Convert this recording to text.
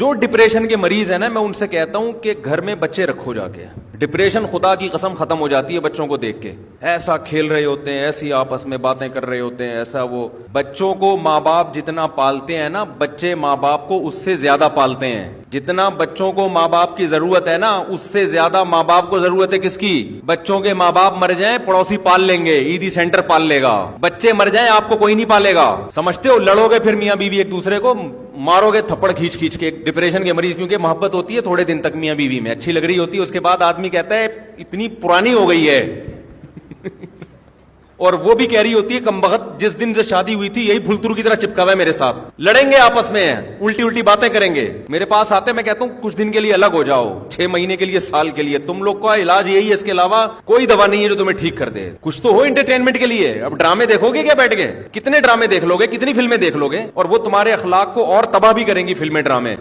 जो डिप्रेशन के मरीज है ना, मैं उनसे कहता हूं कि घर में बच्चे रखो जाके। डिप्रेशन खुदा की कसम खत्म हो जाती है बच्चों को देख के। ऐसा खेल रहे होते हैं, ऐसी आपस में बातें कर रहे होते हैं, ऐसा वो। बच्चों को माँ बाप जितना पालते हैं ना, बच्चे माँ बाप को उससे ज्यादा पालते हैं। जितना बच्चों को माँ बाप की जरूरत है ना, उससे ज्यादा माँ बाप को जरूरत है किसकी? बच्चों के माँ बाप मर जाएं, पड़ोसी पाल लेंगे, ईदी सेंटर पाल लेगा। बच्चे मर जाएं, आपको कोई नहीं पालेगा। समझते हो? लड़ोगे फिर मियाँ बीवी एक दूसरे को, मारोगे थप्पड़ खींच खींच के। डिप्रेशन के मरीज, क्योंकि मोहब्बत होती है थोड़े दिन तक मियाँ बीवी में, अच्छी लग रही होती है, उसके बाद आदमी कहता है इतनी पुरानी हो गई है। और वो भी कह रही होती है कमबख्त, जिस दिन से शादी हुई थी यही फुलतुरु की तरह चिपका हुआ है मेरे साथ। लड़ेंगे आपस में, उल्टी उल्टी बातें करेंगे। मेरे पास आते, मैं कहता हूं कुछ दिन के लिए अलग हो जाओ, 6 महीने के लिए, साल के लिए। तुम लोग का इलाज यही है, इसके अलावा कोई दवा नहीं है जो तुम्हें ठीक कर दे। कुछ तो हो एंटरटेनमेंट के लिए। अब ड्रामे देखोगे क्या बैठ के? कितने ड्रामे देख लोगे, कितनी फिल्में देख लोगे? और वो तुम्हारे अखलाक को और तबाह भी करेंगी फिल्में, ड्रामे।